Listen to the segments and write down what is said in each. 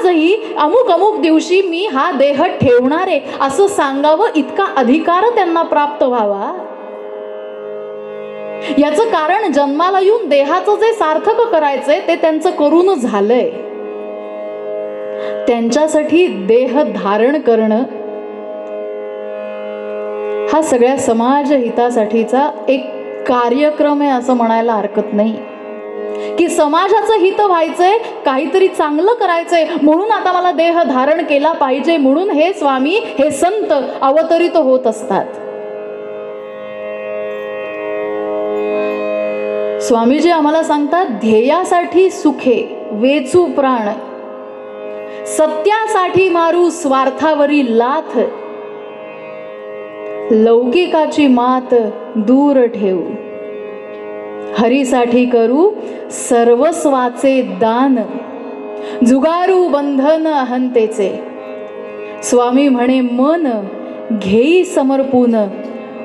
आजही अमुक अमुक दिवशी मी हा देह ठेवणार आहे असं सांगावं इतका अधिकार त्यांना प्राप्त व्हावा. याचं कारण जन्माला येऊन देहाचं जे सार्थक करायचंय ते त्यांचं करून झालंय. त्यांच्यासाठी देह धारण करणं हा सगळ्या समाज हितासाठीचा एक कार्यक्रम आहे असं म्हणायला हरकत नाही. की समाजाचं हित व्हायचंय, काहीतरी चांगलं करायचंय म्हणून आता मला देह धारण केला पाहिजे म्हणून हे स्वामी, हे संत अवतरित होत असतात. स्वामीजी आम्हाला सांगतात, ध्येयासाठी सुखे वेचू प्राण, सत्यासाठी मारू स्वार्थावरी लाथ, लौकिकाची मात दूर ठेवू, हरीसाठी करू सर्वस्वाचे दान, जुगारू बंधन अहंतेचे. स्वामी म्हणे मन घेई समर्पून,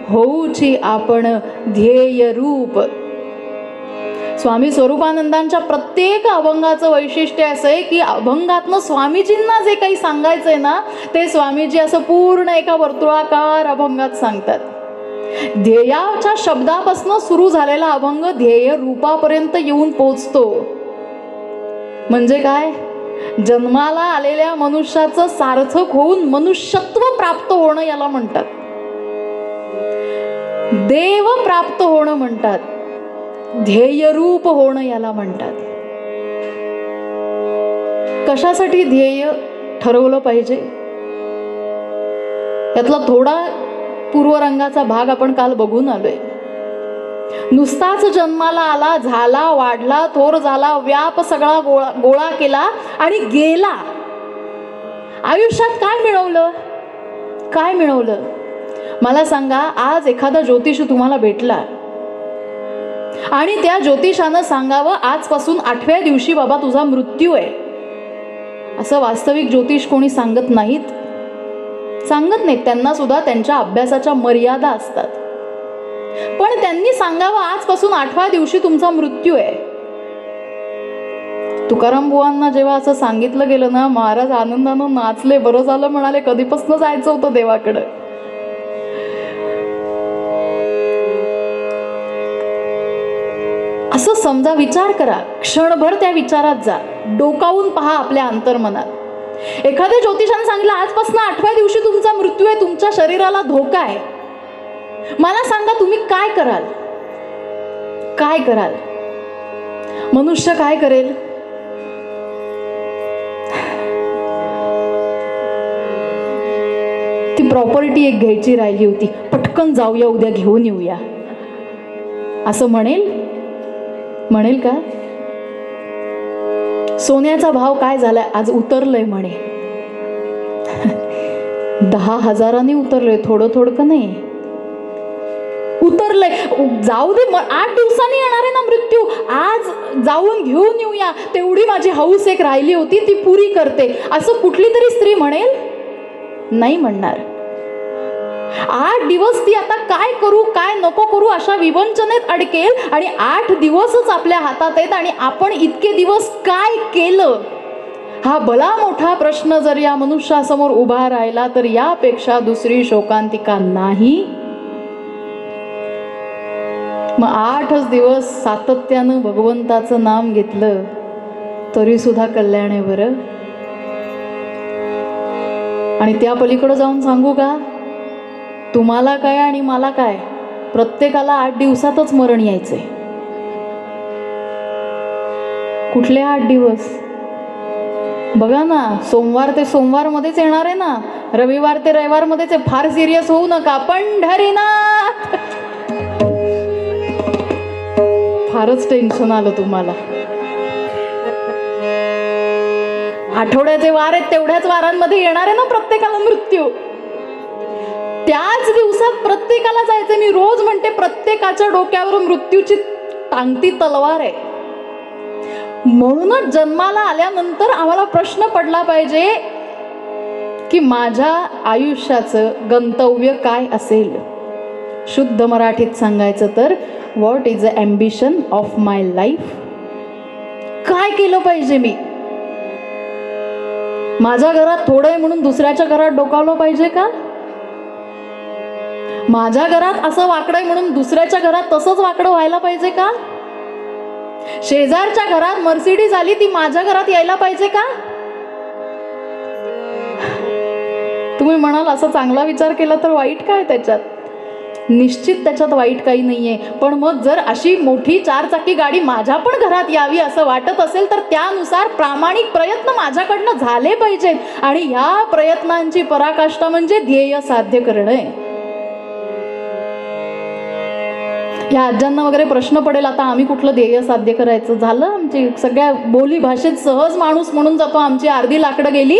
होऊची आपण ध्येय रूप. स्वामी स्वरूपानंदांच्या प्रत्येक अभंगाचं वैशिष्ट्य असं आहे की अभंगातनं स्वामीजींना जे काही सांगायचंय ना ते स्वामीजी असं पूर्ण एका वर्तुळाकार अभंगात सांगतात. ध्येयाच्या शब्दापासून सुरू झालेला अभंग ध्येय रूपापर्यंत येऊन पोचतो. म्हणजे काय? जन्माला आलेल्या मनुष्याचं सार्थक होऊन मनुष्यत्व प्राप्त होणं याला म्हणतात. देव प्राप्त होणं म्हणतात. ध्येयरूप होणं याला म्हणतात. कशासाठी ध्येय ठरवलं पाहिजे यातला थोडा पूर्वरंगाचा भाग आपण काल बघून आलोय. नुसताच जन्माला आला, झाला, वाढला, थोर झाला, व्याप सगळा गोळा केला आणि गेला. आयुष्यात काय मिळवलं? काय मिळवलं? मला सांगा. आज एखादा ज्योतिष तुम्हाला भेटला आणि त्या ज्योतिषानं सांगावं आजपासून 8व्या दिवशी बाबा तुझा मृत्यू आहे. असं वास्तविक ज्योतिष कोणी सांगत नाहीत. त्यांना सुद्धा त्यांच्या अभ्यासाच्या मर्यादा असतात. पण त्यांनी सांगावं आजपासून 8व्या दिवशी तुमचा मृत्यू आहे. तुकाराम बुवांना जेव्हा असं सांगितलं गेलं ना, महाराज आनंदानं नाचले. बरं झालं म्हणाले, कधीपासून जायचं होतं देवाकडं. असं समजा, विचार करा, क्षणभर त्या विचारात जा, डोकावून पहा आपल्या अंतर्मनात. एखाद्या ज्योतिषाने सांगितलं आजपासून 8व्या दिवशी तुमचा मृत्यू आहे, तुमच्या शरीराला धोका आहे. मला सांगा तुम्ही काय कराल? काय कराल? मनुष्य काय करेल? ती प्रॉपर्टी एक घ्यायची राहिली होती, पटकन जाऊया, उद्या घेऊन येऊया असं म्हणेल का? सोन्याचा भाव काय झालाय? आज उतरलंय म्हणे. 10,000 उतरलंय, थोडं नाही, उतरलंय. जाऊ दे, 8 दिवसांनी येणार आहे ना मृत्यू, आज जाऊन घेऊन येऊया, तेवढी माझी हौस एक राहिली होती ती पुरी करते असं कुठली तरी स्त्री म्हणेल? नाही म्हणणार. 8 दिवस ती आता काय करू काय नको करू अशा विवंचनेत अडकेल आणि 8 दिवसच आपल्या हातात आहेत आणि आपण इतके दिवस काय केलं हा भला मोठा प्रश्न जर या मनुष्यासमोर उभा राहिला तर यापेक्षा दुसरी शोकांतिका नाही. मग 8च दिवस सातत्यानं भगवंताचं नाम घेतलं तरी सुद्धा कल्याण आहे बरं. आणि त्या पलीकडे जाऊन सांगू का, तुम्हाला काय आणि मला काय, प्रत्येकाला 8 दिवसातच मरण यायचंय. कुठले 8 दिवस? बघा ना, सोमवार ते सोमवार मध्येच येणार आहे ना, रविवार ते रविवार मध्येच. फार सिरियस होऊ नका. पंढरीनाथ, फारच टेन्शन आलं तुम्हाला. आठवड्याचे वार आहेत, तेवढ्याच वारांमध्ये येणार आहे ना प्रत्येकाला मृत्यू. त्याच दिवसात प्रत्येकाला जायचं. मी रोज म्हणते प्रत्येकाच्या डोक्यावर मृत्यूची टांगती तलवार आहे. म्हणूनच जन्माला आल्यानंतर आम्हाला प्रश्न पडला पाहिजे की माझ्या आयुष्याचं गंतव्य काय असेल. शुद्ध मराठीत सांगायचं तर what is the ambition of my life. काय केलं पाहिजे मी? माझ्या घरात थोडं आहे म्हणून दुसऱ्याच्या घरात डोकावलं पाहिजे का? माझ्या घरात असं वाकडं आहे म्हणून दुसऱ्याच्या घरात तसंच वाकडं व्हायला पाहिजे का? शेजारच्या घरात मर्सिडीज आली ती माझ्या घरात यायला पाहिजे का? तुम्ही म्हणाल असा चांगला विचार केला तर वाईट काय त्याच्यात? निश्चित त्याच्यात वाईट काही नाहीये. पण मग जर अशी मोठी 4 चाकी गाडी माझ्या पण घरात यावी असं वाटत असेल तर त्यानुसार प्रामाणिक प्रयत्न माझ्याकडनं झाले पाहिजेत. आणि ह्या प्रयत्नांची पराकाष्ठा म्हणजे ध्येय साध्य करणे. या आज्यांना वगैरे प्रश्न पडेल आता आम्ही कुठलं ध्येय साध्य करायचं? झालं आमची सगळ्या बोली भाषेत सहज माणूस म्हणून जातो, आमची अर्धी लाकडं गेली.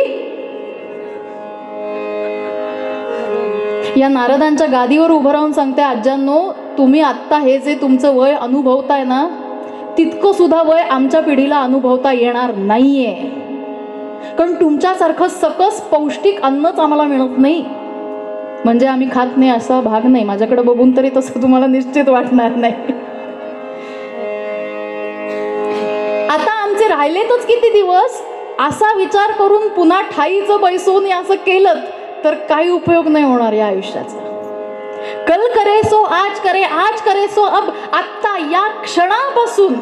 या नारदांच्या गादीवर उभं राहून सांगते, आज्यांनो तुम्ही आत्ता हे जे तुमचं वय अनुभवताय ना, तितकं सुद्धा वय आमच्या पिढीला अनुभवता येणार नाहीये. कारण तुमच्यासारखं सकस पौष्टिक अन्नच आम्हाला मिळत नाही. म्हणजे आम्ही खात नाही असा भाग नाही. माझ्याकडे बघून तरी तसं तुम्हाला निश्चित वाटणार नाही. आता आमचे राहिलेतच किती दिवस असा विचार करून पुन्हा ठाईचं बैसोन असं केलं तर काही उपयोग नाही होणार या आयुष्याचा. कल करे सो आज करे, आज करे सो अब. आत्ता या क्षणापासून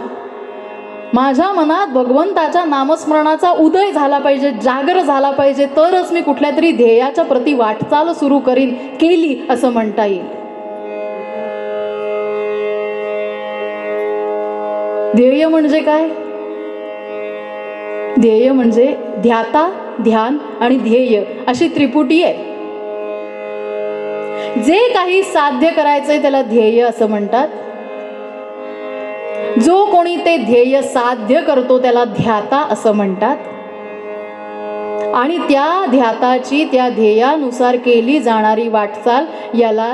माझ्या मनात भगवंताच्या नामस्मरणाचा उदय झाला पाहिजे, जागर झाला पाहिजे, तरच मी कुठल्या तरी ध्येयाच्या प्रती वाटचाल सुरू करीन, केली असं म्हणता येईल. ध्येय म्हणजे काय? ध्येय म्हणजे ध्याता, ध्यान आणि ध्येय अशी त्रिपुटी आहे. जे काही साध्य करायचंय त्याला ध्येय असं म्हणतात. जो कोणी ते ध्येय साध्य करतो त्याला ध्याता असं म्हणतात. आणि त्या ध्याताची त्या ध्येयानुसार केली जाणारी वाटचाल याला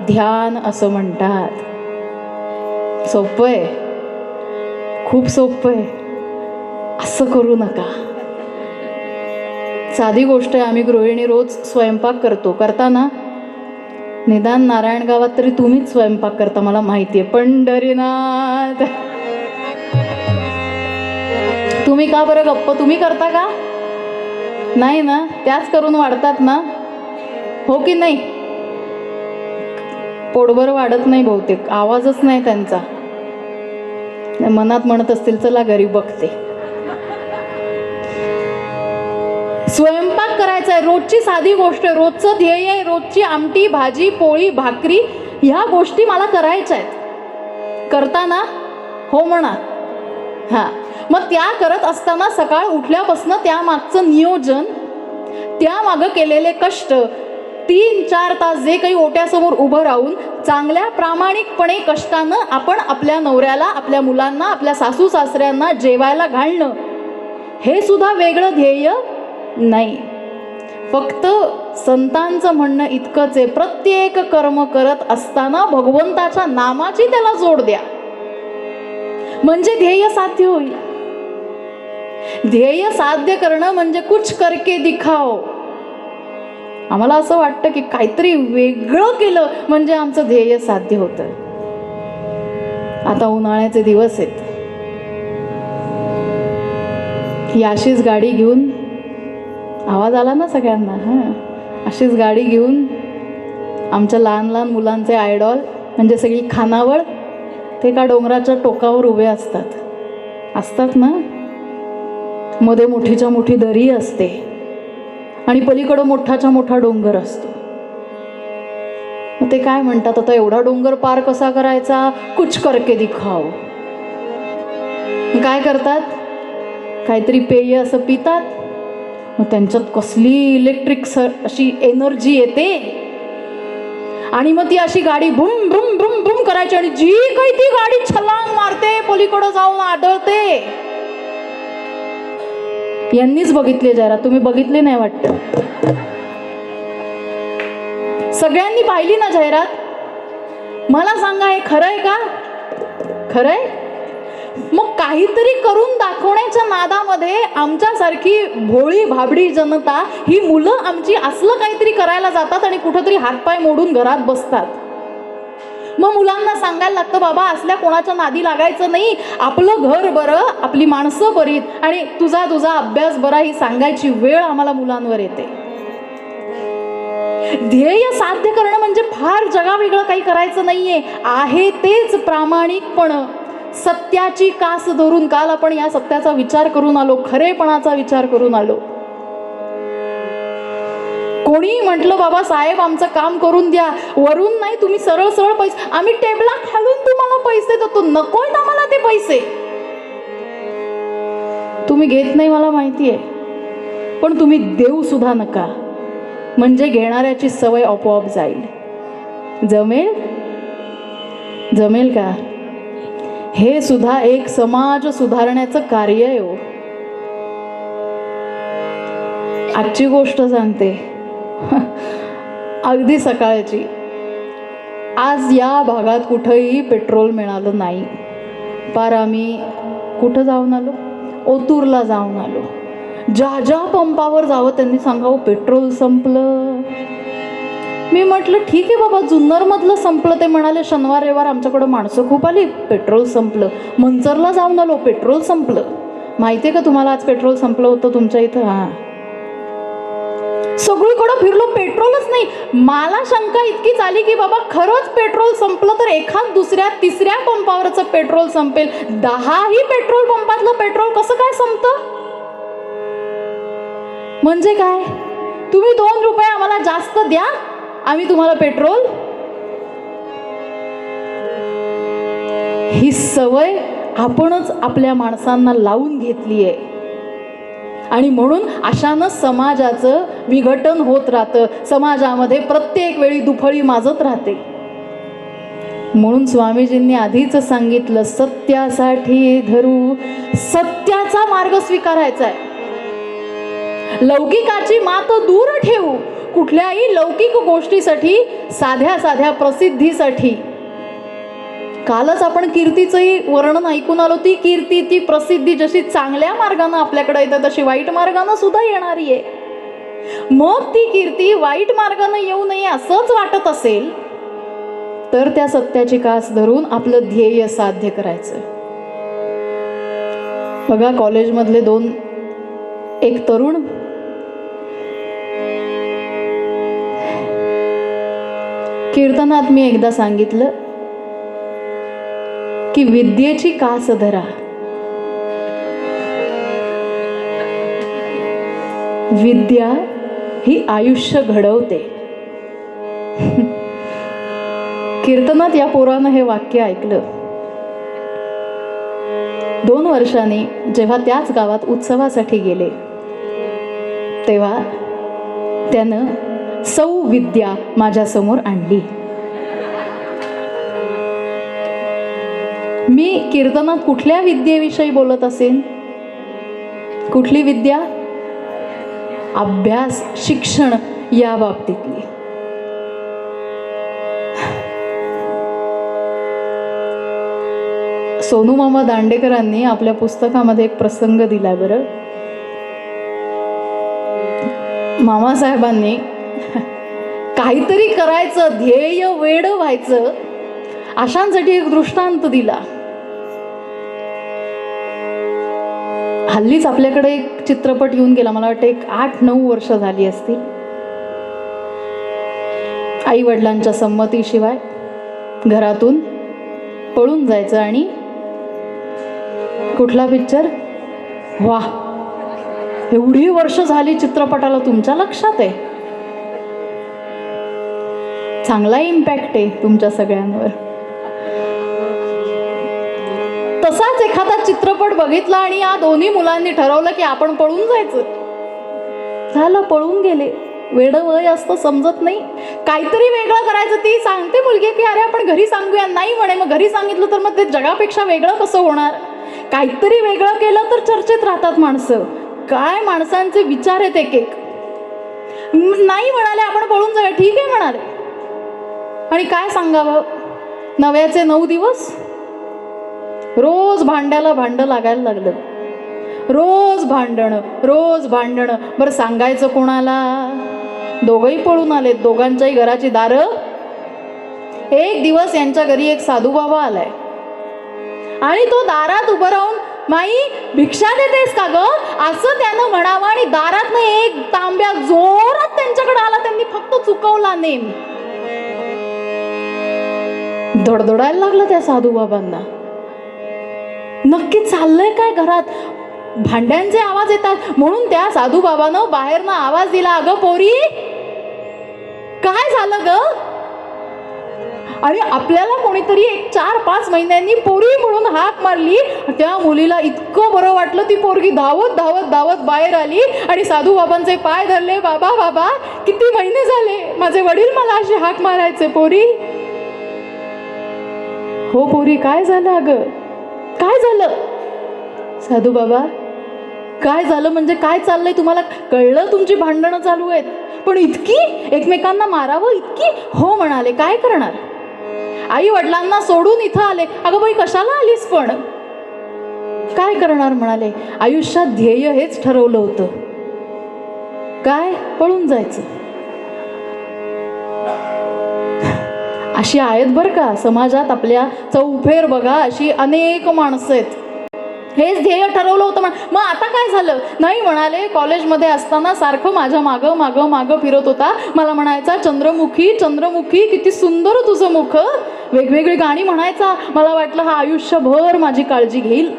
ध्यान असं म्हणतात. सोपं आहे, खूप सोपं आहे. असं करू नका. साधी गोष्ट आहे. आम्ही गृहिणी रोज स्वयंपाक करतो. करताना निदान नारायण गावात तरी तुम्हीच स्वयंपाक करता मला माहिती आहे. पंढरीनाथ तुम्ही का बरं गप्प? तुम्ही करता का? नाही ना? त्याच करून वाढतात ना, हो की नाही? पोटभर वाढत नाही बहुतेक, आवाजच नाही त्यांचा. मनात म्हणत असतील चला घरी बघते. स्वयंपाक करायचा आहे, रोजची साधी गोष्ट आहे, रोजचं ध्येय आहे, रोजची आमटी भाजी पोळी भाकरी ह्या गोष्टी मला करायच्या आहेत. करताना हो म्हणा. हा, मग त्या करत असताना सकाळ उठल्यापासून त्या मागचं नियोजन, त्या मागं केलेले कष्ट, 3-4 तास जे काही ओट्यासमोर उभं राहून चांगल्या प्रामाणिकपणे कष्टानं आपण आपल्या नवऱ्याला, आपल्या मुलांना, आपल्या सासू सासऱ्यांना जेवायला घालणं, हे सुद्धा वेगळं ध्येय नाही. फक्त संतांचं म्हणणं इतकंच आहे, प्रत्येक कर्म करत असताना भगवंताच्या नामाची त्याला जोड द्या, म्हणजे ध्येय साध्य होईल. ध्येय साध्य करणं म्हणजे कुछ करके दिखाओ. आम्हाला असं वाटतं की काहीतरी वेगळं केलं म्हणजे आमचं ध्येय साध्य होतं. आता उन्हाळ्याचे दिवस आहेत. ही अशीच गाडी घेऊन, आवाज आला ना सगळ्यांना? हां, अशीच गाडी घेऊन आमच्या लहान लहान मुलांचे आयडॉल म्हणजे सगळी खानावळ ते का डोंगराच्या टोकावर उभे असतात ना. मध्ये मोठीच्या मोठी दरी असते आणि पलीकडं मोठाच्या मोठा डोंगर असतो. मग ते काय म्हणतात, आता एवढा डोंगर पार कसा करायचा? कुछ करके दिखाओ. काय करतात? काहीतरी पेय असं पितात. मग त्यांच्यात कसली इलेक्ट्रिक अशी एनर्जी येते आणि मग ती अशी गाडी भुम भुम भुम भुम करायची आणि जी काही ती गाडी छलांग मारते, पलीकडे जाऊन आदळते. यांनीच बघितले जाहिरात, तुम्ही बघितले नाही वाटतं? सगळ्यांनी पाहिली ना जाहिरात? मला सांगा हे खरंय का? खरंय? मग काहीतरी करून दाखवण्याच्या नादामध्ये आमच्यासारखी भोळी भाबडी जनता, ही मुलं आमची असलं काहीतरी करायला जातात आणि कुठंतरी हातपाय मोडून घरात बसतात. मग मुलांना सांगायला लागतं, बाबा असल्या कोणाच्या नादी लागायचं नाही, आपलं घर बरं, आपली माणसं बरीत आणि तुझा अभ्यास बरा, ही सांगायची वेळ आम्हाला मुलांवर येते. ध्येय साध्य करणं म्हणजे फार जगावेगळं काही करायचं नाहीये, आहे तेच प्रामाणिकपण, सत्याची कास धरून. काल आपण या सत्याचा विचार करून आलो, खरेपणाचा विचार करून आलो. कोणी म्हटलं, बाबा साहेब आमचं काम करून द्या, वरून नाही, तुम्ही सरळ सरळ पैसे, आम्ही टेबला खालून तुम्हाला पैसे देतो, नकोय आम्हाला ते पैसे. तुम्ही घेत नाही मला माहितीये, पण तुम्ही देऊ सुद्धा नका, म्हणजे घेणाऱ्याची सवय आपोआप जाईल. जमेल का? हे सुद्धा एक समाज सुधारण्याचं कार्य आहे हो. आजची गोष्ट सांगते, अगदी सकाळची. आज या भागात कुठंही पेट्रोल मिळालं नाही. पार आम्ही कुठं जाऊन आलो, ओतूरला जाऊन आलो. ज्या पंपावर जावं त्यांनी सांगावं पेट्रोल संपलं. मी म्हटलं ठीक आहे बाबा, जुन्नर मधलं संपलं. ते म्हणाले शनिवार रविवार आमच्याकडं माणसं खूप आली, पेट्रोल संपलं. मंचरला जाऊन आलो, पेट्रोल संपलं. माहितीये का तुम्हाला आज पेट्रोल संपलं होतं तुमच्या इथं? हा, सगळीकडं फिरलो, पेट्रोलच नाही. मला शंका इतकीच आली की बाबा खरंच पेट्रोल संपलं तर एखाद दुसऱ्या तिसऱ्या पंपावरचं पेट्रोल संपेल, 10ही पेट्रोल पंपातलं पेट्रोल कसं काय संपतं? म्हणजे काय, तुम्ही 2 रुपये आम्हाला जास्त द्या, आम्ही तुम्हाला पेट्रोल. ही सवय आपणच आपल्या माणसांना लावून घेतली आहे आणि म्हणून अशानं समाजाचं विघटन होत राहतं. समाजामध्ये प्रत्येक वेळी दुफळी माजत राहते. म्हणून स्वामीजींनी आधीच सांगितलं, सत्यासाठी धरू, सत्याचा मार्ग स्वीकारायचा आहे. लौकिकाची मात दूर ठेवू. कुठल्याही लौकिक गोष्टीसाठी, साध्या प्रसिद्धीसाठी. कालच आपण कीर्तीचंही वर्णन ऐकून आलो. ती कीर्ती, ती प्रसिद्धी जशी चांगल्या मार्गानं आपल्याकडे येते तशी वाईट मार्गानं सुद्धा येणारी आहे. मग ती कीर्ती वाईट मार्गानं येऊ नये असंच वाटत असेल तर त्या सत्याची कास धरून आपलं ध्येय साध्य करायचं. बघा, कॉलेजमधले एक तरुण कीर्तनात मी एकदा सांगितलं की विद्येची कास धरा. विद्या ही आयुष्य घडवते. कीर्तनात या पोरानं हे वाक्य ऐकलं. 2 वर्षांनी जेव्हा त्याच गावात उत्सवासाठी गेले तेव्हा त्यानं सौ विद्या माझ्या समोर आणली. मी कीर्तनात कुठल्या विद्येविषयी बोलत असेन? कुठली विद्या? अभ्यास, शिक्षण या बाबतीतली. सोनू मामा दांडेकरांनी आपल्या पुस्तकामध्ये एक प्रसंग दिला. बरं, मामासाहेबांनी काहीतरी करायचं, ध्येय वेड व्हायचं, अशांसाठी एक दृष्टांत दिला. हल्लीच आपल्याकडे एक चित्रपट येऊन गेला, मला वाटतं एक 8-9 वर्ष झाली असतील. आई वडिलांच्या संमतीशिवाय घरातून पळून जायचं. आणि कुठला पिक्चर? वाह, एवढी वर्ष झाली चित्रपटाला, तुमच्या लक्षात आहे? चांगला इम्पॅक्ट आहे तुमच्या सगळ्यांवर. तसाच एखादा चित्रपट बघितला आणि या दोन्ही मुलांनी ठरवलं की आपण पळून जायचं. झालं, पळून गेले. वेडं वय असतं, समजत नाही. काहीतरी वेगळं करायचं. ती सांगते मुलगी की अरे आपण घरी सांगूया. नाही म्हणे, मग घरी सांगितलं तर मग ते जगापेक्षा वेगळं कसं होणार? काहीतरी वेगळं केलं तर चर्चेत राहतात माणसं. काय माणसांचे विचार आहेत एक एक. नाही म्हणाले आपण पळून जाऊया, ठीक आहे म्हणाले. आणि काय सांगावं, नव्याचे 9 दिवस रोज भांड्याला भांडं लागायला लागलं. रोज भांडणं. बरं सांगायचं कोणाला? दोघंही पळून आलेत. दोघांच्याही घराची दारं एक दिवस यांच्या घरी एक साधू बाबा आलाय आणि तो दारात उभं राहून, माई भिक्षा देतेस का ग, असं त्यानं म्हणावं आणि दारातनं एक तांब्या जोरात त्यांच्याकडे आला. त्यांनी फक्त चुकवला नेम. धडधडायला लागलं त्या साधू बाबांना. नक्की चाललंय काय घरात? भांड्यांचे आवाज येतात. म्हणून त्या साधू बाबानं बाहेरनं आवाज दिला, अगं पोरी काय झालं ग? आणि आपल्याला कोणीतरी 4-5 महिन्यांनी पोरी म्हणून हाक मारली. त्या मुलीला इतकं बरं वाटलं, ती पोरगी धावत धावत धावत बाहेर आली आणि साधू बाबांचे पाय धरले. बाबा बाबा, किती महिने झाले माझे वडील मला अशी हाक मारायचे. पोरी, हो पोरी, काय झालं अगं, काय झालं? साधू बाबा, काय झालं म्हणजे काय चाललंय तुम्हाला? कळलं तुमची भांडणं चालू आहेत, पण इतकी एकमेकांना मारावं इतकी? हो म्हणाले. काय करणार? आई वडिलांना सोडून इथं आले. अगं बाई, कशाला आलीस पण? काय करणार म्हणाले. आयुष्यात ध्येय हेच ठरवलं होतं, काय पळून जायचं. अशी आहेत बरं का समाजात. आपल्या चौफेर बघा, अशी अनेक माणसं आहेत. हेच ध्येय ठरवलं होतं. मग आता काय झालं? नाही म्हणाले. कॉलेजमध्ये असताना सारखं माझ्या मागं मागं मागं फिरत होता. मला म्हणायचा, चंद्रमुखी चंद्रमुखी, किती सुंदर तुझं मुख. वेगवेगळी गाणी म्हणायचा. मला वाटलं हा आयुष्यभर माझी काळजी घेईल.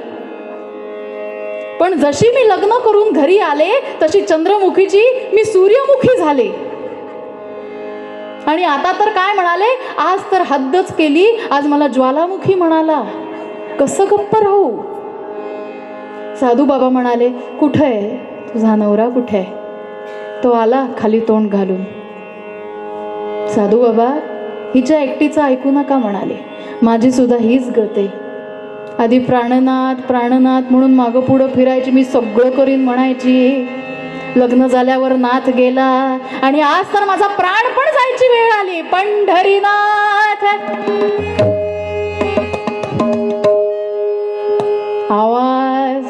पण जशी मी लग्न करून घरी आले तशी चंद्रमुखीची मी सूर्यमुखी झाले. आणि आता तर काय म्हणाले, आज तर हद्दच केली, आज मला ज्वालामुखी म्हणाला. कसं गप्प राहू? साधू बाबा म्हणाले, कुठे आहे तुझा नवरा, कुठे आहे? तो आला खाली तोंड घालून. साधू बाबा, हिच्या एकटीचं ऐकू नका म्हणाले. माझी सुद्धा हीच गत आहे. आधी प्राणनाथ प्राणनाथ म्हणून मागं पुढं फिरायची, मी सगळं करीन म्हणायची. लग्न झाल्यावर नाथ गेला आणि आज तर माझा प्राण पण जायची वेळ आली. पंढरीनाथ, आवाज,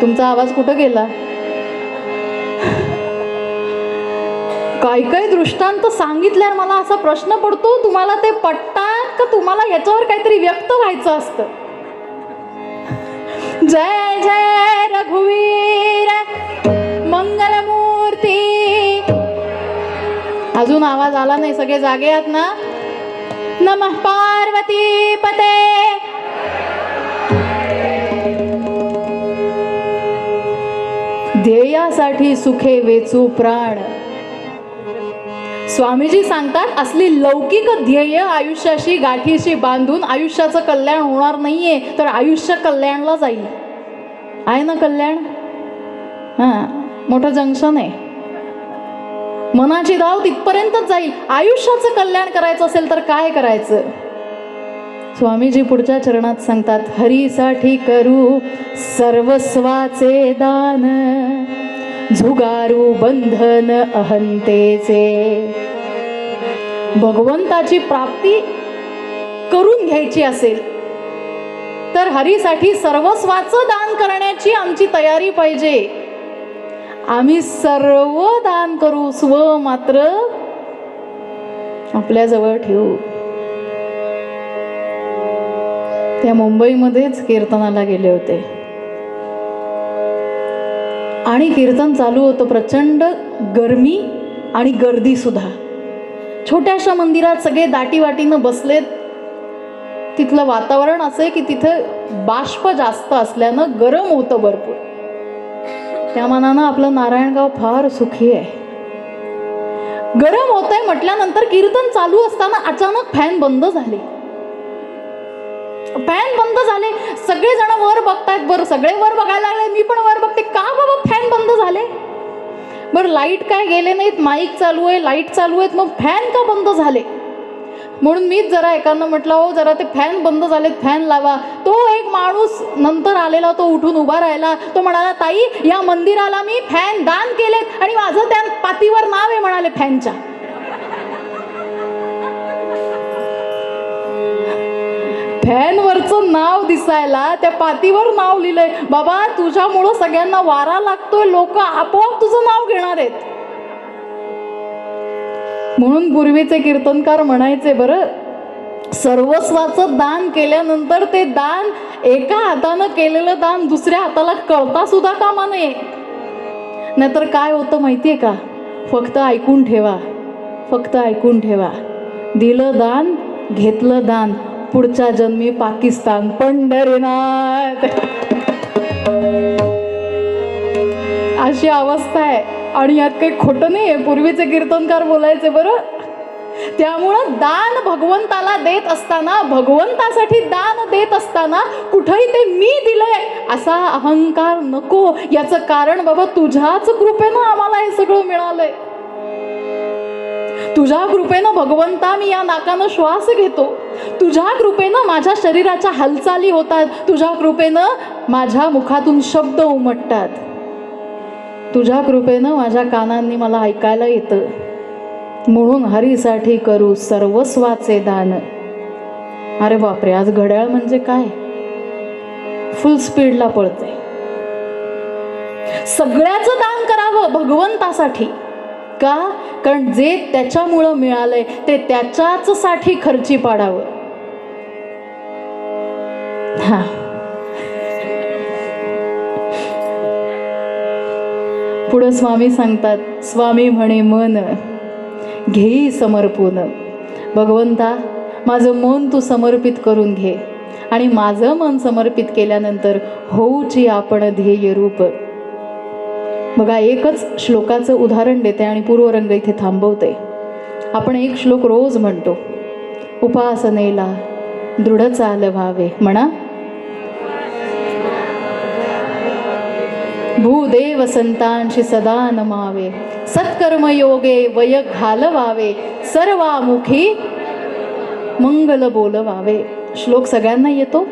तुमचा आवाज कुठं गेला? काही काही दृष्टांत सांगितल्यावर मला असा प्रश्न पडतो, तुम्हाला ते पटतात का तुम्हाला ह्याच्यावर काहीतरी व्यक्त व्हायचं असतं? जय जय रघुवीर मंगलमूर्ती. अजून आवाज आला नाही. सगळे जागे आहात ना? नमः पार्वती पते. ध्येयासाठी सुखे वेचू प्राण. स्वामीजी सांगतात, असली लौकिक ध्येय आयुष्याशी गाठीशी बांधून आयुष्याचं कल्याण होणार नाहीये, तर आयुष्य कल्याणला जाईल. आहे ना कल्याण? मोठं जंक्शन आहे. मनाची धाव तिथपर्यंतच जाईल. आयुष्याचं कल्याण करायचं असेल तर काय करायचं? स्वामीजी पुढच्या चरणात सांगतात, हरीसाठी करू सर्वस्वाचे दान, झुगारू बंधन अहंतेचे. भगवंताची प्राप्ती करून घ्यायची असेल तर हरीसाठी सर्वस्वाचं दान करण्याची आमची तयारी पाहिजे. आम्ही सर्व दान करू, स्व मात्र आपल्याजवळ ठेवू. त्या मुंबईमध्येच कीर्तनाला गेले होते आणि कीर्तन चालू होतं. प्रचंड गरमी आणि गर्दी सुद्धा. छोट्याशा मंदिरात सगळे दाटीवाटीनं बसलेत. तिथलं वातावरण असं आहे की तिथं बाष्प जास्त असल्यानं गरम होतं भरपूर. त्या मानानं आपलं नारायणगाव फार सुखी आहे. गरम होतंय म्हटल्यानंतर कीर्तन चालू असताना अचानक फॅन बंद झाले. फॅन बंद झाले. सगळे जण वर बघतायत. बरं, सगळे वर बघायला लागले, मी पण वर बघते. का बाबा फॅन बंद झाले? बरं, लाईट काय गेले नाहीत, माईक चालू आहे, लाईट चालू आहेत, मग फॅन का बंद झाले? म्हणून मीच जरा एकानं म्हटलं, हो जरा ते फॅन बंद झालेत, फॅन लावा. तो एक माणूस नंतर आलेला, तो उठून उभा राहिला. तो म्हणाला, ताई, या मंदिराला मी फॅन दान केलेत आणि माझं त्या पातीवर नाव आहे म्हणाले फॅनच्या. फॅनवरचं नाव दिसायला त्या पातीवर नाव लिहिलंय. बाबा, तुझ्यामुळं सगळ्यांना वारा लागतोय, लोक आपोआप तुझं नाव घेणार आहेत. म्हणून पूर्वीचे कीर्तनकार म्हणायचे, बरं, सर्वस्वाचं दान केल्यानंतर ते दान, एका हातानं केलेलं दान दुसऱ्या हाताला कळता सुद्धा कामा नये. नाहीतर काय होतं माहितीये का? फक्त ऐकून ठेवा, फक्त ऐकून ठेवा. दिलं दान, घेतलं दान, पुढच्या जन्मी पाकिस्तान. पंढरीनाथ. अशी अवस्था आहे. आणि यात काही खोटं नाही आहे, पूर्वीचे कीर्तनकार बोलायचे बरं. त्यामुळं दान भगवंताला देत असताना, भगवंतासाठी दान देत असताना कुठेही ते मी दिलंय असा अहंकार नको. याचं कारण बाबा तुझ्याच कृपेनं आम्हाला हे सगळं मिळालंय. तुझ्या कृपेनं भगवंता मी या नाकानं श्वास घेतो. तुझ्या कृपेनं माझ्या शरीराच्या हालचाली होतात. तुझ्या कृपेनं माझ्या मुखातून शब्द उमटतात. तुझ्या कृपेनं माझ्या कानांनी मला ऐकायला येतं. म्हणून हरीसाठी करू सर्वस्वाचे दान. अरे बापरे, आज घड्याळ म्हणजे काय, फुल स्पीडला पळते. सगळ्याचं दान करावं भगवंतासाठी. का? कारण जे त्याच्यामुळं मिळालंय ते त्याच्याच साठी खर्ची पाडावं. हा, पुढं स्वामी सांगतात, स्वामी म्हणे मन घेई समर्पून. भगवंता माझं मन तू समर्पित करून घे, आणि माझं मन समर्पित केल्यानंतर होऊची आपण ध्येय रूप. बघा, एकच श्लोकाचं उदाहरण देते आणि पूर्वरंग इथे थांबवते. आपण एक श्लोक रोज म्हणतो, उपासनेला दृढ चाल व्हावे. म्हणा, भूदेव संतांशी सदा नमावे, सत्कर्म योगे वय घालवावे, सर्वामुखी मंगल बोलवावे. श्लोक सगळ्यांना येतो,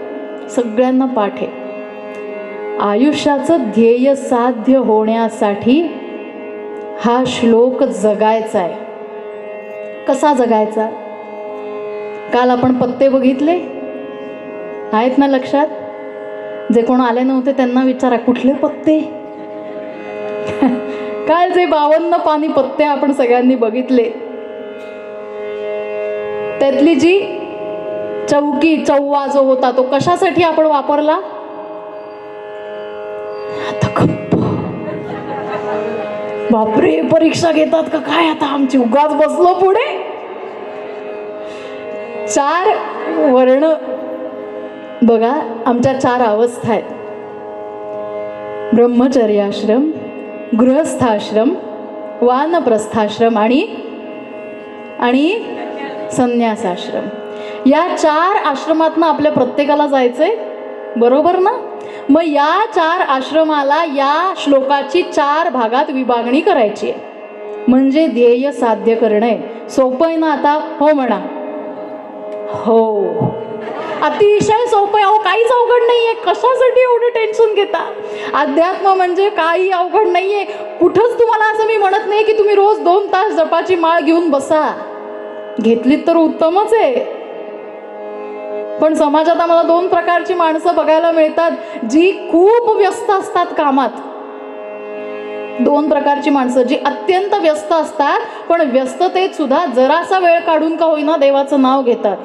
सगळ्यांना पाठ आहे. आयुष्याचं ध्येय साध्य होण्यासाठी हा श्लोक जगायचा आहे. कसा जगायचा? काल आपण पत्ते बघितले आहेत ना लक्षात? जे कोण आले नव्हते त्यांना विचारा, कुठले पत्ते? काल जे 52 पानी पत्ते आपण सगळ्यांनी बघितले, त्यातली जी चौवा जो होता तो कशासाठी आपण वापरला? बापरे, परीक्षा घेतात का काय आता आमची? उगाच बसलो पुढे. 4 वर्ण बघा, आमच्या 4 अवस्था आहेत. ब्रह्मचर्याश्रम, गृहस्थाश्रम, वानप्रस्थाश्रम आणि संन्यासाश्रम. या 4 आश्रमातनं आपल्या प्रत्येकाला जायचंय, बरोबर ना? मग या 4 आश्रमाला या श्लोकाची 4 भागात विभागणी करायची आहे, म्हणजे ध्येय साध्य करणे. सोपं आहे ना आता? हो म्हणा. हो, अतिशय सोपं आहे. अहो, काहीच अवघड नाहीये. कशासाठी एवढं टेन्शन घेता? अध्यात्म म्हणजे काही अवघड नाहीये. कुठंच तुम्हाला असं मी म्हणत नाही की तुम्ही रोज 2 तास जपाची माळ घेऊन बसा. घेतलीत तर उत्तमच आहे. पण समाजात आम्हाला 2 प्रकारची माणसं बघायला मिळतात, जी खूप व्यस्त असतात कामात. 2 प्रकारची माणसं, जी अत्यंत व्यस्त असतात, पण व्यस्ततेत सुद्धा जरासा वेळ काढून का होईना देवाचं नाव घेतात.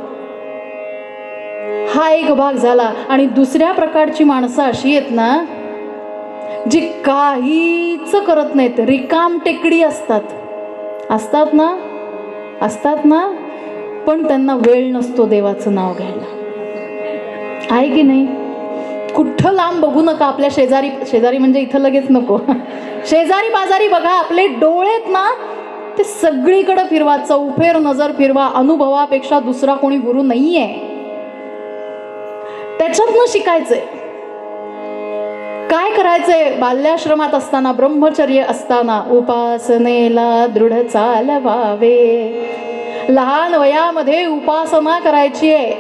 हा एक भाग झाला. आणि दुसऱ्या प्रकारची माणसं अशी आहेत ना, जी काहीच करत नाहीत, रिकाम टेकडी असतात ना, पण त्यांना वेळ नसतो देवाचं नाव घ्यायला. आहे की नाही? कुठं लांब बघू नका, आपल्या शेजारी म्हणजे इथं लगेच नको, शेजारी पाजारी बघा, आपले डोळेत ना ते सगळीकडे फिरवा, चौफेर नजर फिरवा. अनुभवापेक्षा दुसरा कोणी गुरु नाहीये. त्याच्यातनं शिकायचंय. काय करायचंय? बाल्याश्रमात असताना, ब्रह्मचर्य असताना उपासनेला दृढ चालवावे. लहान वयामध्ये उपासना करायची आहे.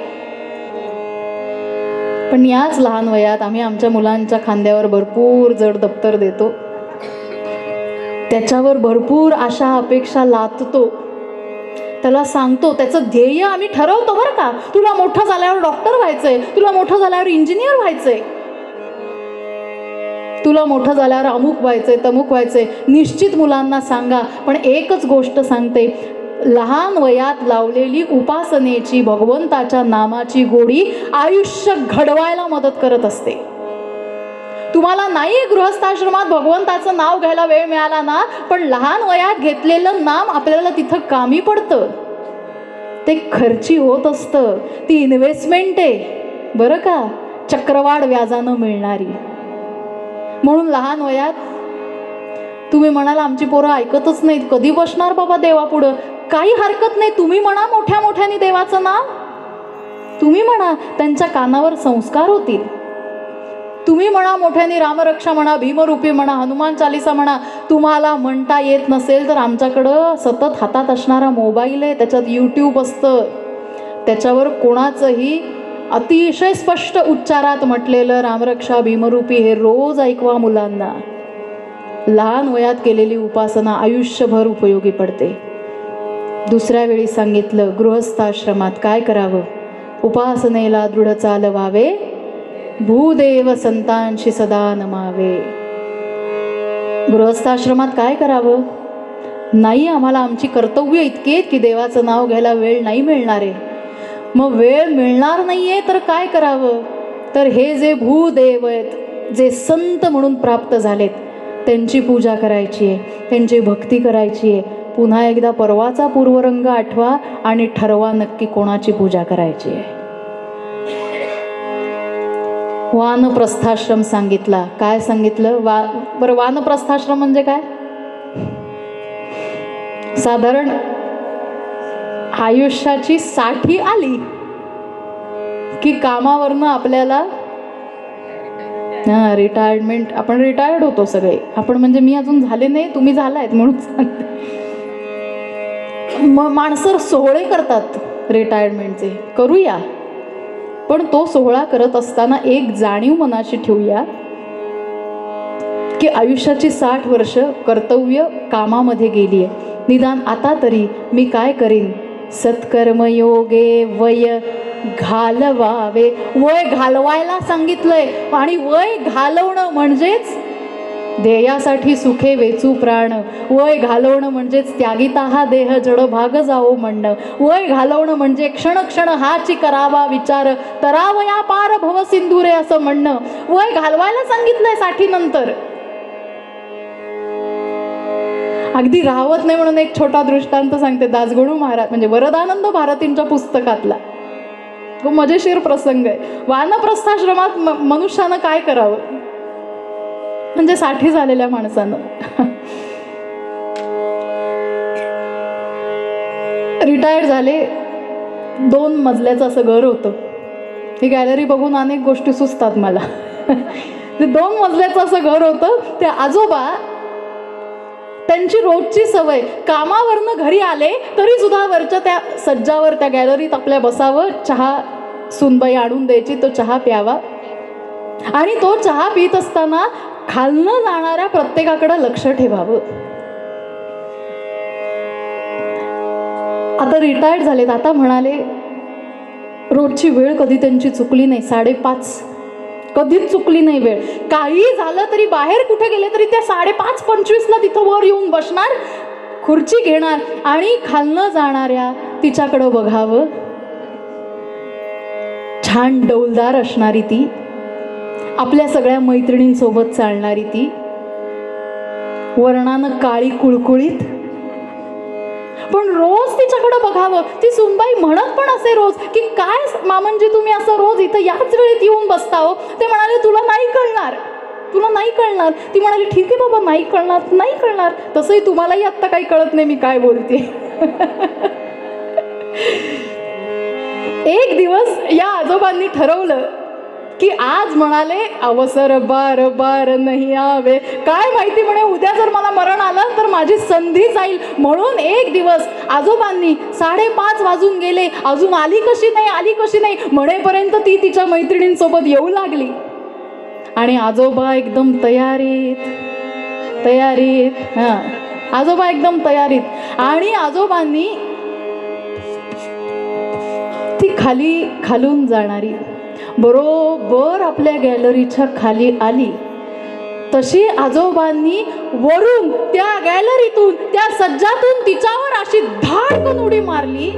पण याच लहान वयात आम्ही आमच्या मुलांच्या खांद्यावर भरपूर जड दप्तर देतो, त्याच्यावर भरपूर आशा अपेक्षा लादतो, त्याला सांगतो, त्याचं ध्येय आम्ही ठरवतो बरं का. तुला मोठं झाल्यावर डॉक्टर व्हायचंय, तुला मोठं झाल्यावर इंजिनियर व्हायचंय, तुला मोठं झाल्यावर अमुक व्हायचंय, तमुक व्हायचंय. निश्चित मुलांना सांगा. पण एकच गोष्ट सांगते, लहान वयात लावलेली उपासनेची, भगवंताच्या नामाची गोडी आयुष्य घडवायला मदत करत असते. तुम्हाला नाही गृहस्थाश्रमात भगवंताचं नाव घ्यायला वेळ मिळाला ना, पण लहान वयात घेतलेलं नाम आपल्याला तिथं कामी पडतं. ते खर्ची होत असतं, ती इन्व्हेस्टमेंट आहे बरं का, चक्रवाढ व्याजानं मिळणारी. म्हणून लहान वयात तुम्ही म्हणाल आमची पोरं ऐकतच नाहीत, कधी बसणार बाबा देवापुढं. काही हरकत नाही, तुम्ही म्हणा मोठ्या मोठ्याने देवाचं नाव, तुम्ही म्हणा, त्यांच्या कानावर संस्कार होतील. तुम्ही म्हणा मोठ्याने रामरक्षा म्हणा, भीमरूपी म्हणा, हनुमान चालिसा म्हणा. तुम्हाला म्हणता येत नसेल तर आमच्याकडं सतत हातात असणारा मोबाईल आहे, त्याच्यात यूट्यूब असतं, त्याच्यावर कोणाचंही अतिशय स्पष्ट उच्चारात म्हटलेलं रामरक्षा भीमरूपी हे रोज ऐकवा मुलांना. लहान वयात केलेली उपासना आयुष्यभर उपयोगी पडते. दुसऱ्या वेळी सांगितलं गृहस्थाश्रमात काय करावं, उपासनेला दृढ चालवावे, भूदेव संतांशी सदा नमावे. गृहस्थाश्रमात काय करावं, नाही आम्हाला आमची कर्तव्य इतकी आहेत की देवाचं नाव घ्यायला वेळ नाही मिळणार आहे. मग वेळ मिळणार नाहीये तर काय करावं, तर हे जे भूदेव आहेत, जे संत म्हणून प्राप्त झालेत, त्यांची पूजा करायची आहे, त्यांची भक्ती करायची आहे. पुन्हा एकदा परवाचा पूर्वरंग आठवा आणि ठरवा नक्की कोणाची पूजा करायची आहे. वानप्रस्थाश्रम सांगितला. काय सांगितलं? बरं, वानप्रस्थाश्रम म्हणजे काय? साधारण आयुष्याची 60 आली की कामावरनं आपल्याला रिटायरमेंट, आपण रिटायर्ड होतो सगळे. आपण म्हणजे मी अजून झाले नाही, तुम्ही झालायत म्हणून सांगते. माणसं सोहळे करतात रिटायरमेंटचे, करूया, पण तो सोहळा करत असताना एक जाणीव मनाशी ठेवूया की आयुष्याची 60 वर्ष कर्तव्य कामामध्ये गेली आहे. निदान आता तरी मी काय करीन, सत्कर्मयोगे वय घालवावे. वय घालवायला सांगितलंय, आणि वय घालवणं म्हणजेच ध्येयासाठी सुखे वेचू प्राण. वय घालवणं म्हणजेच त्यागिता हा देह जड भाग जाओ म्हणणं. वय घालवणं म्हणजे क्षण क्षण हाची करावा विचार, तरावया पार भव सिंधुरे असं म्हणणं. वय घालवायला सांगितलंय 60 नंतर. अगदी राहवत नाही म्हणून एक छोटा दृष्टांत सांगते. दासगणू महाराज म्हणजे वरदानंद भारतींच्या पुस्तकातला तो मजेशीर प्रसंग आहे. वानप्रस्थाश्रमात मनुष्यानं काय करावं, म्हणजे 60 झालेल्या माणसानं रिटायर्ड झाले. 2 मजल्याचं असं घर होतं. ही गॅलरी बघून अनेक गोष्टी सुचतात मला. 2 मजल्याचं असं घर होतं. ते आजोबा, त्यांची रोजची सवय, कामावरनं घरी आले तरी सुद्धा वरच्या त्या सज्जावर त्या गॅलरीत आपल्या बसावं, चहा सुनबाई आणून द्यायची, तो चहा प्यावा, आणि तो चहा पित असताना खालनं जाणाऱ्या प्रत्येकाकडे लक्ष ठेवावं. आता रिटायर्ड झालेत. आता म्हणाले रोजची वेळ कधी त्यांची चुकली नाही, 5:30 कधीच चुकली नाही वेळ. काही झालं तरी, बाहेर कुठे गेले तरी त्या 5:25ला तिथं वर येऊन बसणार, खुर्ची घेणार आणि खालनं जाणाऱ्या तिच्याकडं बघावं. छान डौलदार असणारी ती, आपल्या सगळ्या मैत्रिणींसोबत चालणारी ती, वर्णानं काळी कुळकुळीत, पण रोज तिच्याकडे बघावं. ती सुनबाई म्हणत पण असे रोज की काय मामनजी तुम्ही असं रोज इथं याच वेळेत येऊन बसता हो. ते म्हणाले तुला नाही कळणार, तुला नाही कळणार. ती म्हणाली ठीक आहे बाबा, नाही कळणार, नाही कळणार. तसंही तुम्हालाही आत्ता काही कळत नाही मी काय बोलते. एक दिवस या आजोबांनी ठरवलं की आज म्हणाले अवसर बार बार नाही आवे. काय माहिती म्हणे उद्या जर मला मरण आलं तर माझी संधी जाईल. म्हणून एक दिवस आजोबांनी 5:30 वाजून गेले, अजून आली कशी नाही, आली कशी नाही म्हणेपर्यंत ती तिच्या मैत्रिणींसोबत येऊ लागली. आणि आजोबा एकदम तयारीत आजोबा एकदम तयारीत. आणि आजोबांनी ती खालून जाणारी बरोबर आपल्या गॅलरीच्या खाली आली. तशी आजोबांनी वरून त्या गॅलरीतून त्या सज्जातून तिच्यावर अशी धाडकन उडी मारली.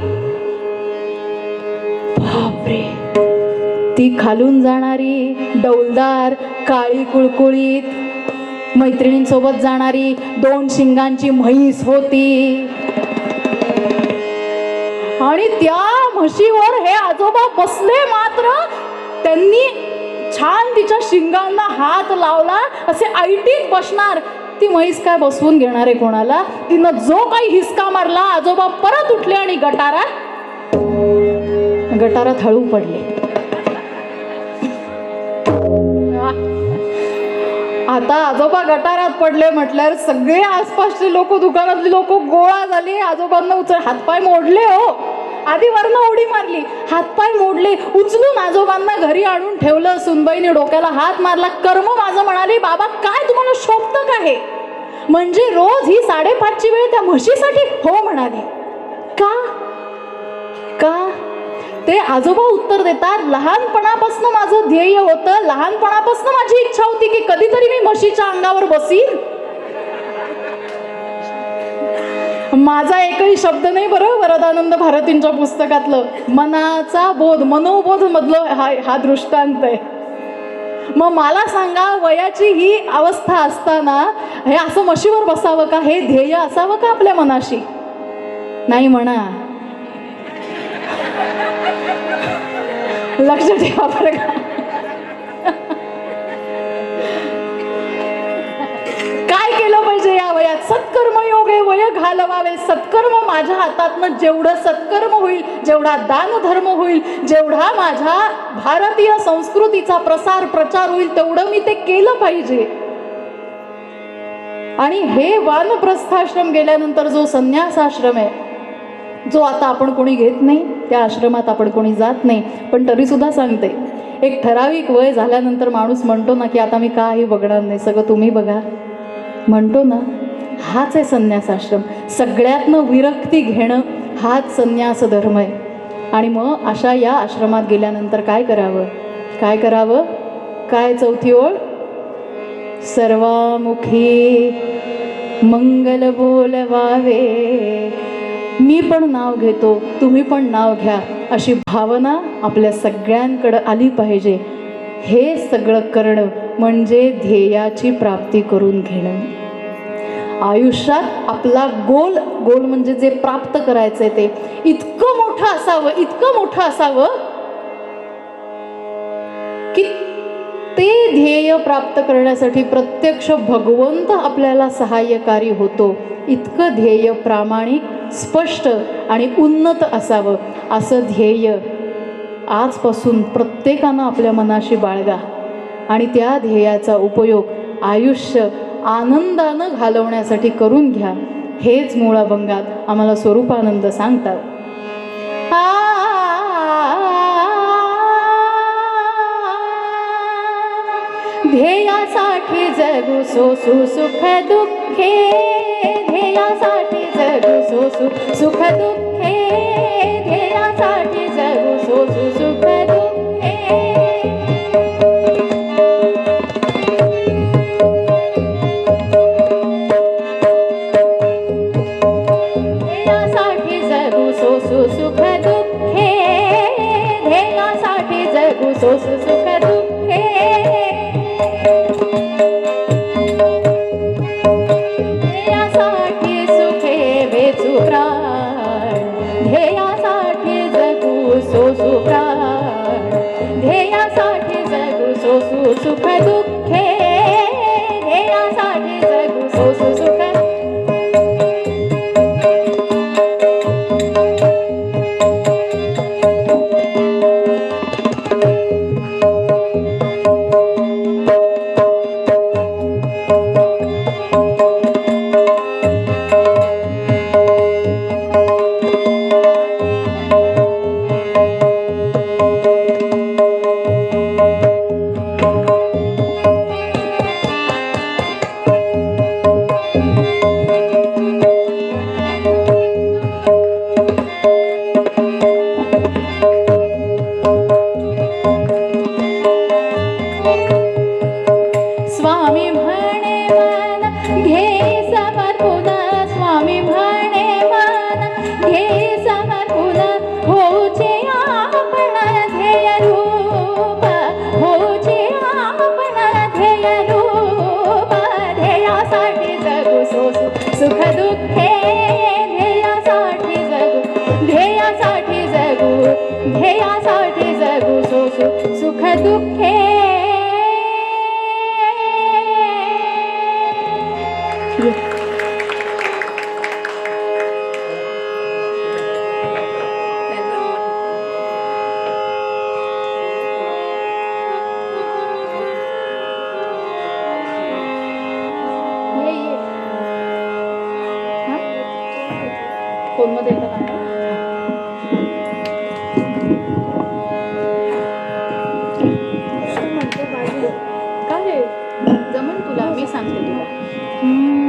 बापरे, ती खालून जाणारी डौलदार काळी कुळकुळीत मैत्रिणींसोबत जाणारी 2 शिंगांची म्हैस होती. आणि त्या म्हशीवर हे आजोबा बसले. मात्र त्यांनी छान तिच्या शिंगांना हात लावला. असे ऐटीत बसणार. ती म्हैस काय बसवून घेणार आहे कोणाला. तिनं जो काही हिसका मारला, आजोबा परत उठले आणि गटारात हळू पडले. आता आजोबा गटारात पडले म्हटल्यावर सगळे आसपासचे लोक, दुकानातले लोक गोळा झाले. आजोबांना हातपाय मोडले. हो, आधी वरनं उडी मारली, हातपाय मोडले, उचलून आजोबांना घरी आणून ठेवलं. सुनबाईने डोक्याला हात मारला. कर्म माझं म्हणाले, बाबा काय तुम्हाला शोभतं का हे? म्हणजे रोज ही 5:30ची वेळ त्या म्हशीसाठी? हो म्हणाली. का का ते आजोबा उत्तर देतात, लहानपणापासून माझं ध्येय होतं, लहानपणापासून माझी इच्छा होती की कधीतरी मी म्हशीच्या अंगावर बसीन. माझा एकही शब्द नाही बरं वरदानंद भारतींच्या पुस्तकातलं. मनाचा बोध, मनोबोध मधलं हा दृष्टांत आहे. मग मला सांगा, वयाची ही अवस्था असताना हे असं म्हशीवर बसावं का? हे ध्येय असावं का आपल्या मनाशी? नाही म्हणा. लक्ष ठेवा बरं का. काय केलं पाहिजे या वयात? सत्कर्म योगे वय घालवावे. सत्कर्म माझ्या हातातनं जेवढं सत्कर्म होईल, जेवढा दानधर्म होईल, जेवढा माझ्या भारतीय संस्कृतीचा प्रचार होईल, तेवढं मी ते केलं पाहिजे. आणि हे वानप्रस्थाश्रम गेल्यानंतर जो संन्यासाश्रम आहे, जो आता आपण कोणी घेत नाही, त्या आश्रमात आपण कोणी जात नाही. पण तरी सुद्धा सांगते, एक ठराविक वय झाल्यानंतर माणूस म्हणतो ना की आता मी काही बघणार नाही, सगळं तुम्ही बघा म्हणतो ना, हाच आहे संन्यासाश्रम. सगळ्यातनं विरक्ती घेणं हाच संन्यास धर्म आहे. आणि मग अशा या आश्रमात गेल्यानंतर काय करावं? काय चौथी ओळ? सर्वामुखी मंगल बोलवावे. मी पण नाव घेतो, तुम्ही पण नाव घ्या, अशी भावना आपल्या सगळ्यांकडं आली पाहिजे. हे सगळं करणं म्हणजे ध्येयाची प्राप्ती करून घेणं. आयुष्यात आपला गोल म्हणजे जे प्राप्त करायचंय ते इतकं मोठं असावं की ते ध्येय प्राप्त करण्यासाठी प्रत्यक्ष भगवंत आपल्याला सहाय्यकारी होतो. इतकं ध्येय प्रामाणिक, स्पष्ट आणि उन्नत असावं. असं ध्येय आजपासून प्रत्येकानं आपल्या मनाशी बाळगा आणि त्या ध्येयाचा उपयोग आयुष्य आनंदानं घालवण्यासाठी करून घ्या. हेच मूळ अभंगात आम्हाला स्वरूपानंद सांगतात. ध्येयासाठी जगू सोसू सुख दुःखे. ध्येयासाठी जगू सोसू सुख दुःखे. ध्येयासाठी जगू सोसू सुख दुःखे. ध्येयासाठी जगू सोसू सुख दुःखे. ध्येयासाठी जगू सोसू सुख दुःखे. ध्येयासाठी सुखे वेचू प्राण. ध्येयासाठी जगू सोसू प्राण. ध्येयासाठी जगू सोसू सुख दुःखे. ध्येयासाठी जगू सोसू सुख. ध्येय समर्पून होचे आपण ध्येय रूप, होचे आपण ध्येय रूप. ध्येयासाठी जगू सोसू सुख दुःखे, ध्येयासाठी जगू, ध्येयासाठी जगू, ध्येयासाठी जगू सोसू सुख दुःखे. फोनमध्ये येतं का? काय जमन तुला, मी सांगते तुला.